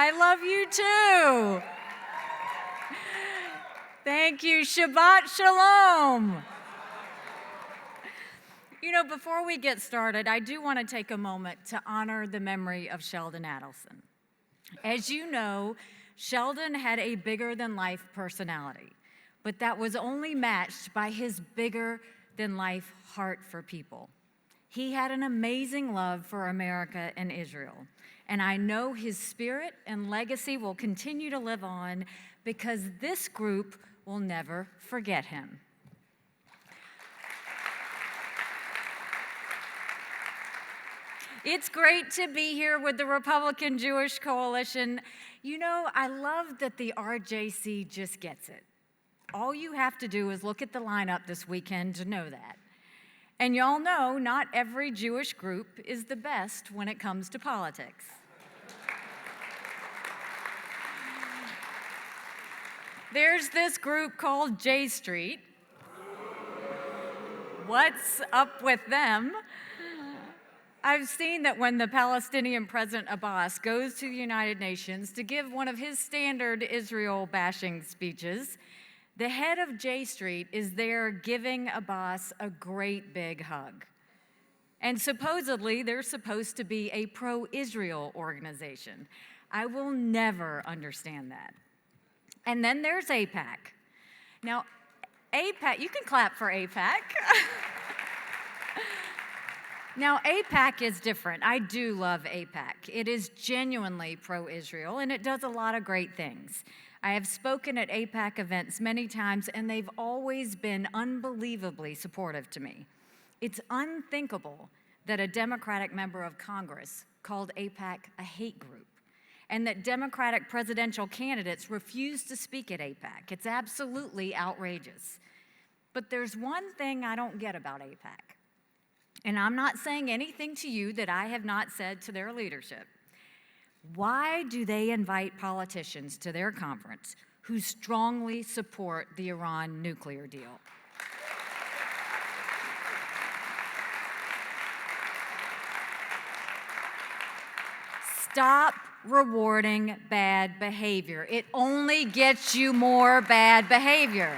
I love you too. Thank you. Shabbat Shalom. You know, before we get started, I do want to take a moment to honor the memory of Sheldon Adelson. As you know, Sheldon had a bigger-than-life personality, but that was only matched by his bigger-than-life heart for people. He had an amazing love for America and Israel, and I know his spirit and legacy will continue to live on because this group will never forget him. It's great to be here with the Republican Jewish Coalition. You know, I love that the RJC just gets it. All you have to do is look at the lineup this weekend to know that. And y'all know not every Jewish group is the best when it comes to politics. There's this group called J Street. What's up with them? I've seen that when the Palestinian President Abbas goes to the United Nations to give one of his standard Israel-bashing speeches, the head of J Street is there giving Abbas a great big hug. And supposedly, they're supposed to be a pro-Israel organization. I will never understand that. And then there's Aipac. Now, Aipac, you can clap for Aipac. Now, Aipac is different. I do love Aipac. It is genuinely pro-Israel, and it does a lot of great things. I have spoken at Aipac events many times, and they've always been unbelievably supportive to me. It's unthinkable that a Democratic member of Congress called Aipac a hate group, and that Democratic presidential candidates refuse to speak at Aipac. It's absolutely outrageous. But there's one thing I don't get about Aipac. And I'm not saying anything to you that I have not said to their leadership. Why do they invite politicians to their conference who strongly support the Iran nuclear deal? Stop rewarding bad behavior. It only gets you more bad behavior.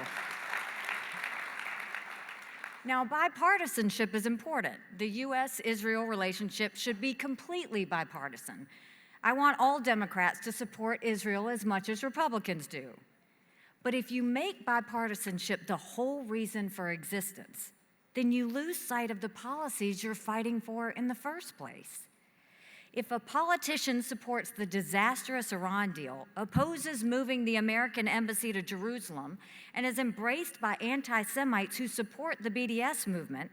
Now, bipartisanship is important. The U.S.-Israel relationship should be completely bipartisan. I want all Democrats to support Israel as much as Republicans do. But if you make bipartisanship the whole reason for existence, then you lose sight of the policies you're fighting for in the first place. If a politician supports the disastrous Iran deal, opposes moving the American embassy to Jerusalem, and is embraced by anti-Semites who support the BDS movement,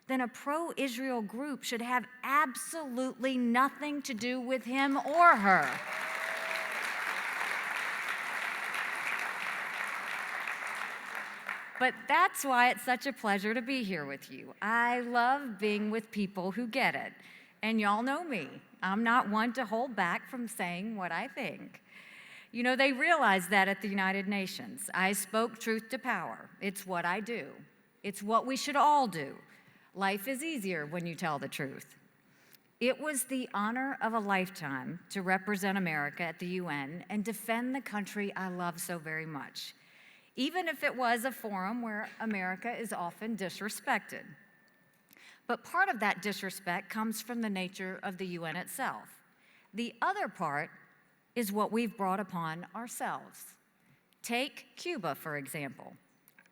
then a pro-Israel group should have absolutely nothing to do with him or her. But that's why it's such a pleasure to be here with you. I love being with people who get it. And y'all know me. I'm not one to hold back from saying what I think. You know, they realize that at the United Nations. I spoke truth to power. It's what I do. It's what we should all do. Life is easier when you tell the truth. It was the honor of a lifetime to represent America at the UN and defend the country I love so very much, even if it was a forum where America is often disrespected. But part of that disrespect comes from the nature of the UN itself. The other part is what we've brought upon ourselves. Take Cuba, for example.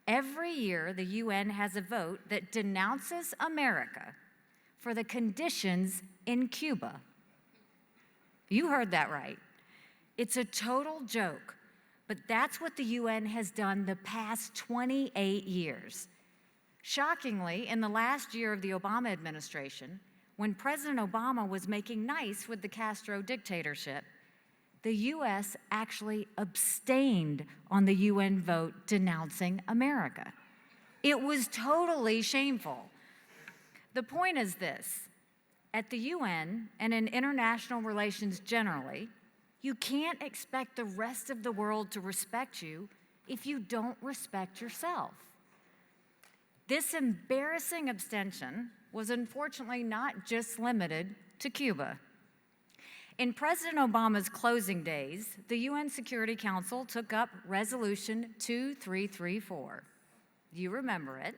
Every year, the UN has a vote that denounces America for the conditions in Cuba. You heard that right. It's a total joke, but that's what the UN has done the past 28 years. Shockingly, in the last year of the Obama administration, when President Obama was making nice with the Castro dictatorship, the U.S. actually abstained on the UN vote denouncing America. It was totally shameful. The point is this: at the UN and in international relations generally, you can't expect the rest of the world to respect you if you don't respect yourself. This embarrassing abstention was unfortunately not just limited to Cuba. In President Obama's closing days, the UN Security Council took up Resolution 2334. You remember it.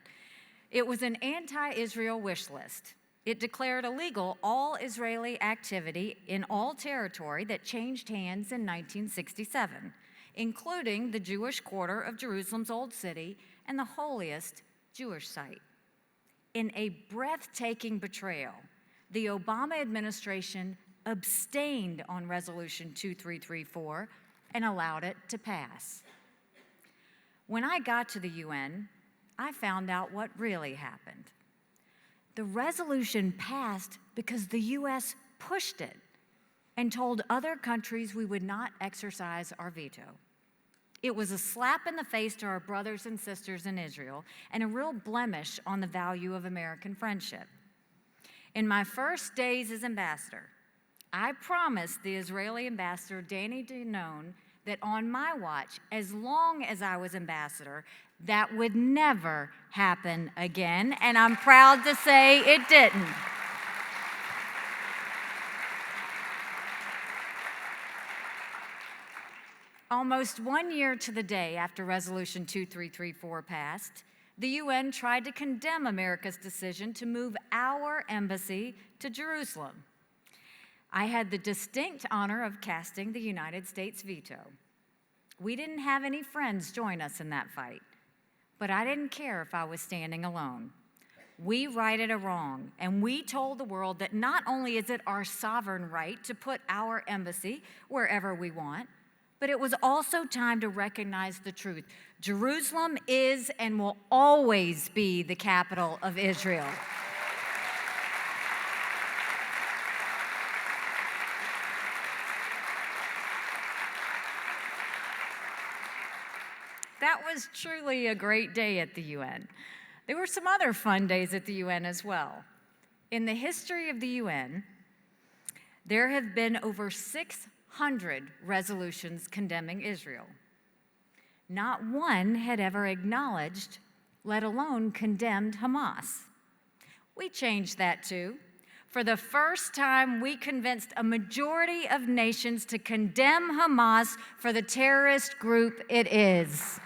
It was an anti-Israel wish list. It declared illegal all Israeli activity in all territory that changed hands in 1967, including the Jewish quarter of Jerusalem's Old City and the holiest Jewish site. In a breathtaking betrayal, the Obama administration abstained on Resolution 2334 and allowed it to pass. When I got to the UN, I found out what really happened. The resolution passed because the US pushed it and told other countries we would not exercise our veto. It was a slap in the face to our brothers and sisters in Israel and a real blemish on the value of American friendship. In my first days as ambassador, I promised the Israeli ambassador, Danny Danon, that on my watch, as long as I was ambassador, that would never happen again, and I'm proud to say it didn't. Almost 1 year to the day after Resolution 2334 passed, the UN tried to condemn America's decision to move our embassy to Jerusalem. I had the distinct honor of casting the United States veto. We didn't have any friends join us in that fight, but I didn't care if I was standing alone. We righted a wrong, and we told the world that not only is it our sovereign right to put our embassy wherever we want, but it was also time to recognize the truth. Jerusalem is and will always be the capital of Israel. That was truly a great day at the UN. There were some other fun days at the UN as well. In the history of the UN, there have been over 600 resolutions condemning Israel. Not one had ever acknowledged, let alone condemned, Hamas. We changed that too. For the first time, we convinced a majority of nations to condemn Hamas for the terrorist group it is.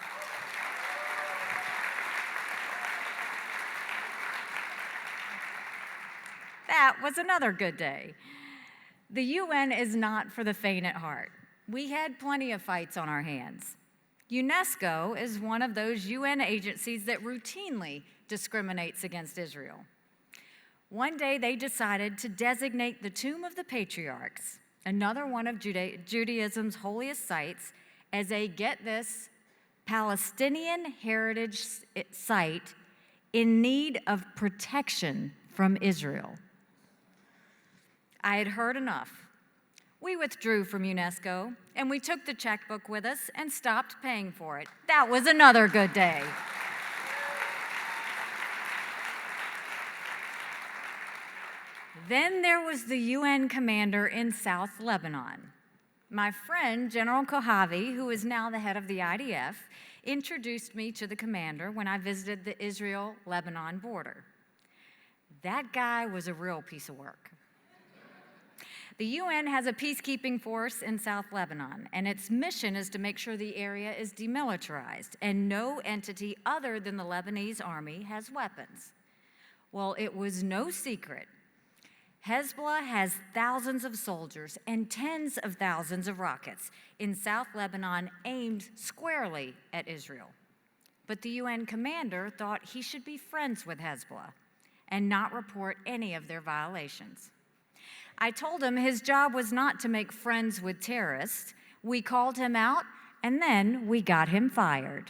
That was another good day. The UN is not for the faint at heart. We had plenty of fights on our hands. UNESCO is one of those UN agencies that routinely discriminates against Israel. One day they decided to designate the Tomb of the Patriarchs, another one of Judaism's holiest sites, as a, get this, Palestinian heritage site in need of protection from Israel. I had heard enough. We withdrew from UNESCO, and we took the checkbook with us and stopped paying for it. That was another good day. Then there was the UN commander in South Lebanon. My friend, General Kohavi, who is now the head of the IDF, introduced me to the commander when I visited the Israel-Lebanon border. That guy was a real piece of work. The UN has a peacekeeping force in South Lebanon, and its mission is to make sure the area is demilitarized and no entity other than the Lebanese army has weapons. Well, it was no secret. Hezbollah has thousands of soldiers and tens of thousands of rockets in South Lebanon aimed squarely at Israel. But the UN commander thought he should be friends with Hezbollah and not report any of their violations. I told him his job was not to make friends with terrorists. We called him out, and then we got him fired.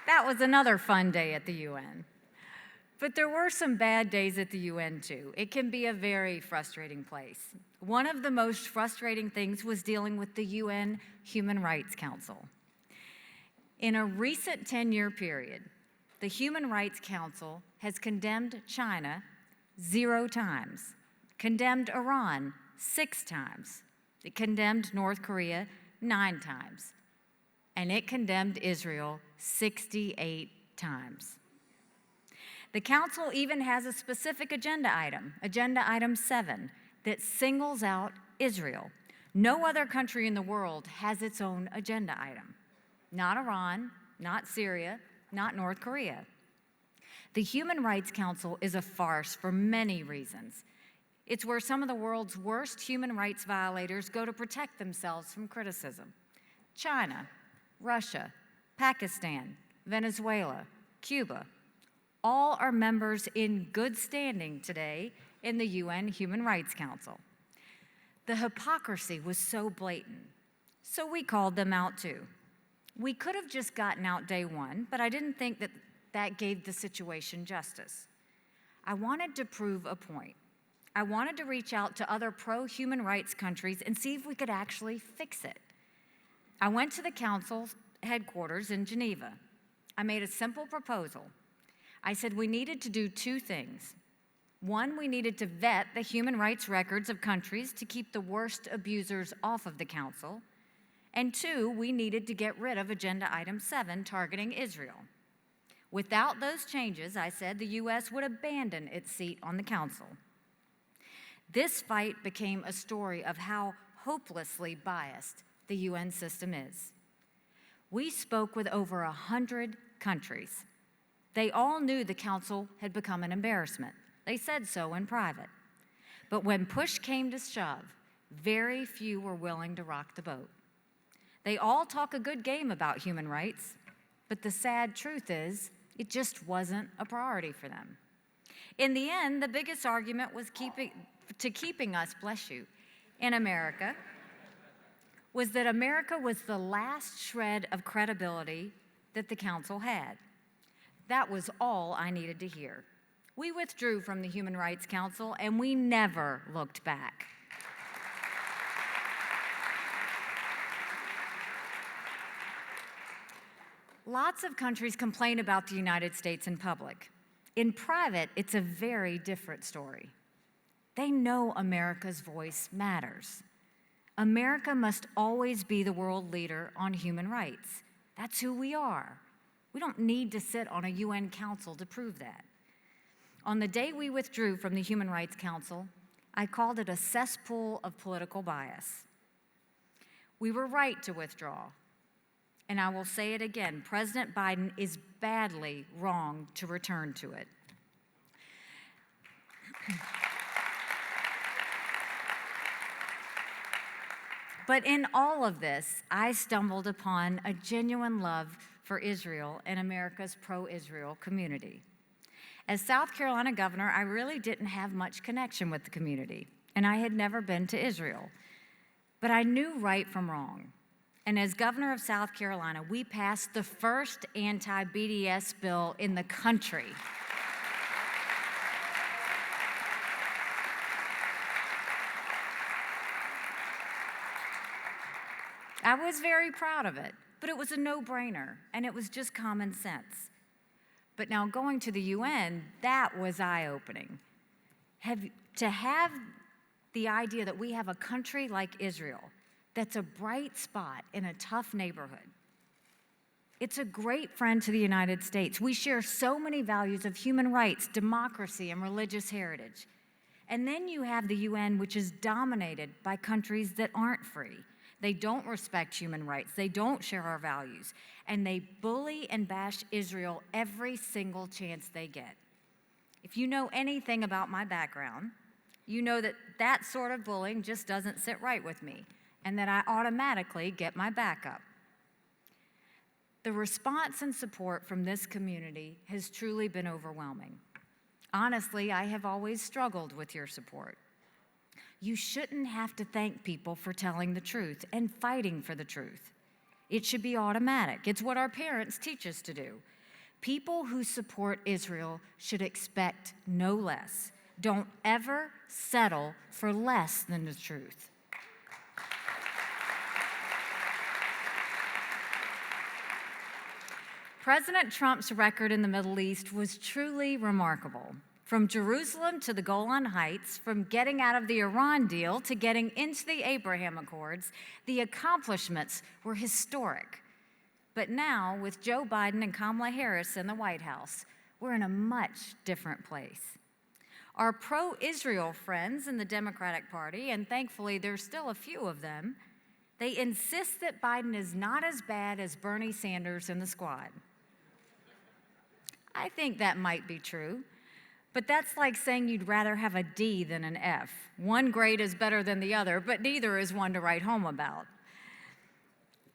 That was another fun day at the UN. But there were some bad days at the UN too. It can be a very frustrating place. One of the most frustrating things was dealing with the UN Human Rights Council. In a recent 10-year period, the Human Rights Council has condemned China 0 times, condemned Iran 6 times, it condemned North Korea 9 times, and it condemned Israel 68 times. The council even has a specific agenda item 7, that singles out Israel. No other country in the world has its own agenda item. Not Iran, not Syria, not North Korea. The Human Rights Council is a farce for many reasons. It's where some of the world's worst human rights violators go to protect themselves from criticism. China, Russia, Pakistan, Venezuela, Cuba, all are members in good standing today in the UN Human Rights Council. The hypocrisy was so blatant, so we called them out too. We could have just gotten out day one, but I didn't think that gave the situation justice. I wanted to prove a point. I wanted to reach out to other pro-human rights countries and see if we could actually fix it. I went to the council's headquarters in Geneva. I made a simple proposal. I said we needed to do 2 things. One, we needed to vet the human rights records of countries to keep the worst abusers off of the council. And 2, we needed to get rid of agenda item 7 targeting Israel. Without those changes, I said, the U.S. would abandon its seat on the council. This fight became a story of how hopelessly biased the UN system is. We spoke with over 100 countries. They all knew the council had become an embarrassment. They said so in private. But when push came to shove, very few were willing to rock the boat. They all talk a good game about human rights, but the sad truth is, it just wasn't a priority for them. In the end, the biggest argument was keeping us, bless you, in America, was that America was the last shred of credibility that the council had. That was all I needed to hear. We withdrew from the Human Rights Council, and we never looked back. Lots of countries complain about the United States in public. In private, it's a very different story. They know America's voice matters. America must always be the world leader on human rights. That's who we are. We don't need to sit on a UN council to prove that. On the day we withdrew from the Human Rights Council, I called it a cesspool of political bias. We were right to withdraw. And I will say it again, President Biden is badly wrong to return to it. But in all of this, I stumbled upon a genuine love for Israel and America's pro-Israel community. As South Carolina governor, I really didn't have much connection with the community, and I had never been to Israel. But I knew right from wrong. And as governor of South Carolina, we passed the first anti-BDS bill in the country. I was very proud of it, but it was a no-brainer, and it was just common sense. But now going to the UN, that was eye-opening. To have the idea that we have a country like Israel that's a bright spot in a tough neighborhood. It's a great friend to the United States. We share so many values of human rights, democracy, and religious heritage. And then you have the UN, which is dominated by countries that aren't free. They don't respect human rights. They don't share our values. And they bully and bash Israel every single chance they get. If you know anything about my background, you know that that sort of bullying just doesn't sit right with me, and that I automatically get my back up. The response and support from this community has truly been overwhelming. Honestly, I have always struggled with your support. You shouldn't have to thank people for telling the truth and fighting for the truth. It should be automatic. It's what our parents teach us to do. People who support Israel should expect no less. Don't ever settle for less than the truth. President Trump's record in the Middle East was truly remarkable. From Jerusalem to the Golan Heights, from getting out of the Iran deal to getting into the Abraham Accords, the accomplishments were historic. But now, with Joe Biden and Kamala Harris in the White House, we're in a much different place. Our pro-Israel friends in the Democratic Party, and thankfully there's still a few of them, they insist that Biden is not as bad as Bernie Sanders and the squad. I think that might be true, but that's like saying you'd rather have a D than an F. One grade is better than the other, but neither is one to write home about.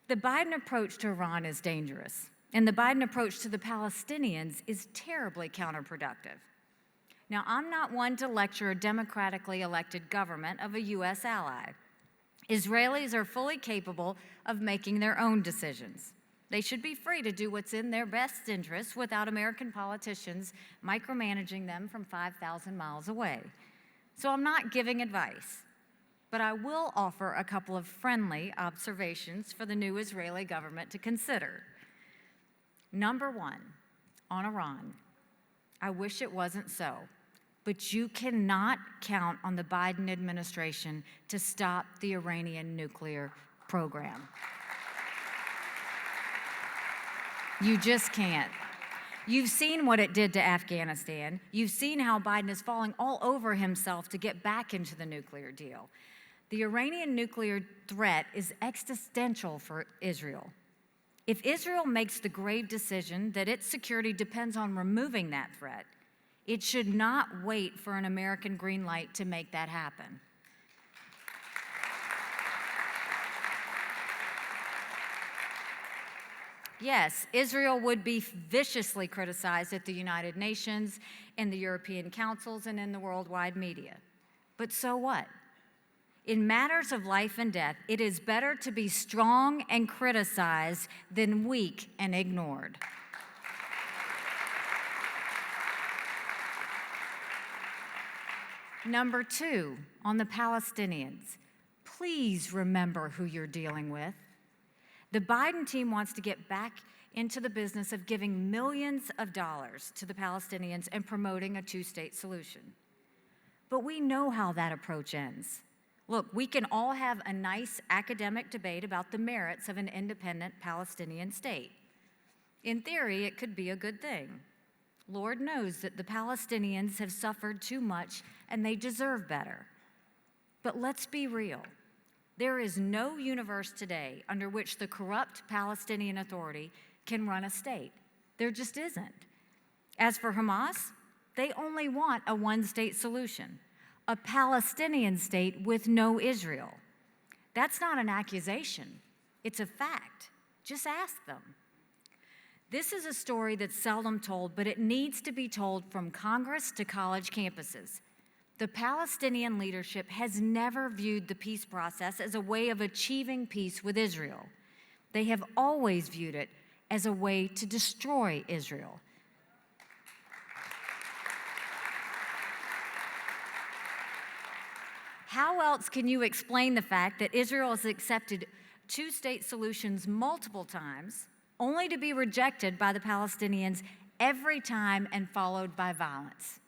The Biden approach to Iran is dangerous, and the Biden approach to the Palestinians is terribly counterproductive. Now, I'm not one to lecture a democratically elected government of a U.S. ally. Israelis are fully capable of making their own decisions. They should be free to do what's in their best interest without American politicians micromanaging them from 5,000 miles away. So I'm not giving advice, but I will offer a couple of friendly observations for the new Israeli government to consider. Number one, on Iran, I wish it wasn't so, but you cannot count on the Biden administration to stop the Iranian nuclear program. You just can't. You've seen what it did to Afghanistan. You've seen how Biden is falling all over himself to get back into the nuclear deal. The Iranian nuclear threat is existential for Israel. If Israel makes the grave decision that its security depends on removing that threat, it should not wait for an American green light to make that happen. Yes, Israel would be viciously criticized at the United Nations, in the European councils, and in the worldwide media. But so what? In matters of life and death, it is better to be strong and criticized than weak and ignored. Number two, on the Palestinians, please remember who you're dealing with. The Biden team wants to get back into the business of giving millions of dollars to the Palestinians and promoting a two-state solution. But we know how that approach ends. Look, we can all have a nice academic debate about the merits of an independent Palestinian state. In theory, it could be a good thing. Lord knows that the Palestinians have suffered too much and they deserve better. But let's be real. There is no universe today under which the corrupt Palestinian Authority can run a state. There just isn't. As for Hamas, they only want a one-state solution, a Palestinian state with no Israel. That's not an accusation. It's a fact. Just ask them. This is a story that's seldom told, but it needs to be told from Congress to college campuses. The Palestinian leadership has never viewed the peace process as a way of achieving peace with Israel. They have always viewed it as a way to destroy Israel. How else can you explain the fact that Israel has accepted two-state solutions multiple times, only to be rejected by the Palestinians every time and followed by violence?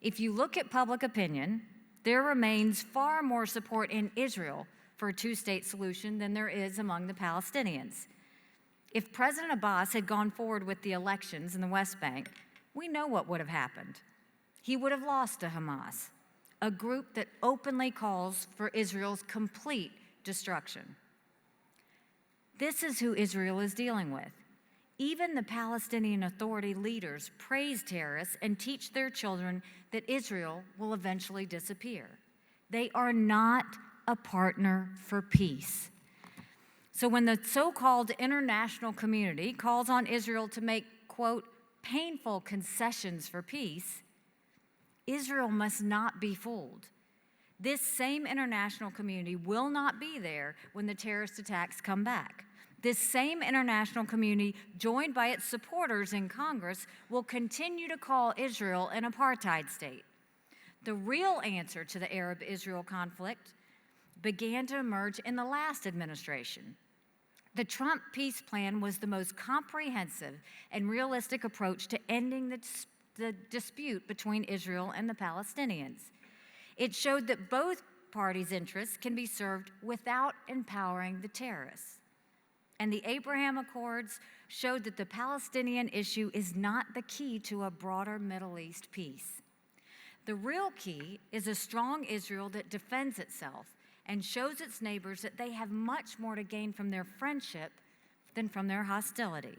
If you look at public opinion, there remains far more support in Israel for a two-state solution than there is among the Palestinians. If President Abbas had gone forward with the elections in the West Bank, we know what would have happened. He would have lost to Hamas, a group that openly calls for Israel's complete destruction. This is who Israel is dealing with. Even the Palestinian Authority leaders praise terrorists and teach their children that Israel will eventually disappear. They are not a partner for peace. So when the so-called international community calls on Israel to make, quote, painful concessions for peace, Israel must not be fooled. This same international community will not be there when the terrorist attacks come back. This same international community, joined by its supporters in Congress, will continue to call Israel an apartheid state. The real answer to the Arab-Israel conflict began to emerge in the last administration. The Trump peace plan was the most comprehensive and realistic approach to ending the dispute between Israel and the Palestinians. It showed that both parties' interests can be served without empowering the terrorists. and the Abraham Accords showed that the Palestinian issue is not the key to a broader Middle East peace. The real key is a strong Israel that defends itself and shows its neighbors that they have much more to gain from their friendship than from their hostility.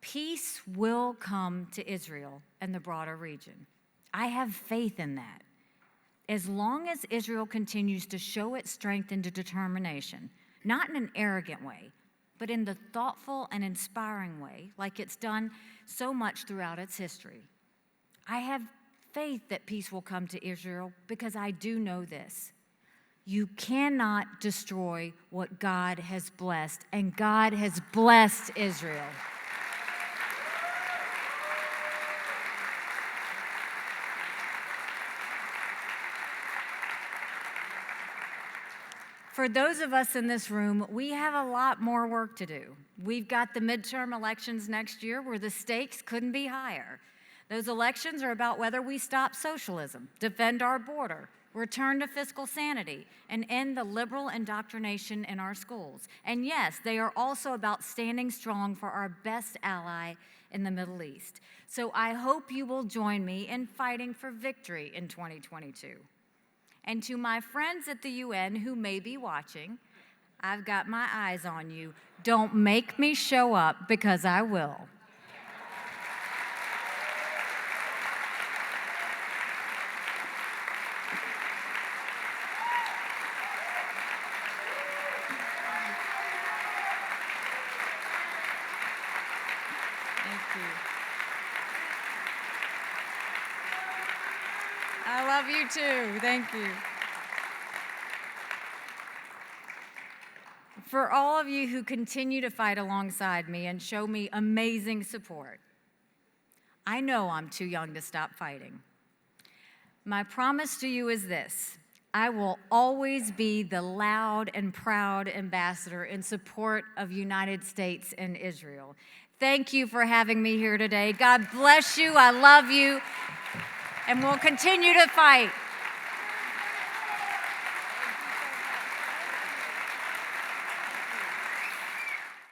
Peace will come to Israel and the broader region. I have faith in that. As long as Israel continues to show its strength and determination, not in an arrogant way, but in the thoughtful and inspiring way, like it's done so much throughout its history. I have faith that peace will come to Israel because I do know this. You cannot destroy what God has blessed, and God has blessed Israel. For those of us in this room, we have a lot more work to do. We've got the midterm elections next year where the stakes couldn't be higher. Those elections are about whether we stop socialism, defend our border, return to fiscal sanity, and end the liberal indoctrination in our schools. And yes, they are also about standing strong for our best ally in the Middle East. So I hope you will join me in fighting for victory in 2022. And to my friends at the UN who may be watching, I've got my eyes on you. Don't make me show up, because I will. Thank you. I love you too. Thank you. For all of you who continue to fight alongside me and show me amazing support, I know I'm too young to stop fighting. My promise to you is this: I will always be the loud and proud ambassador in support of United States and Israel. Thank you for having me here today. God bless you. I love you. And we'll continue to fight.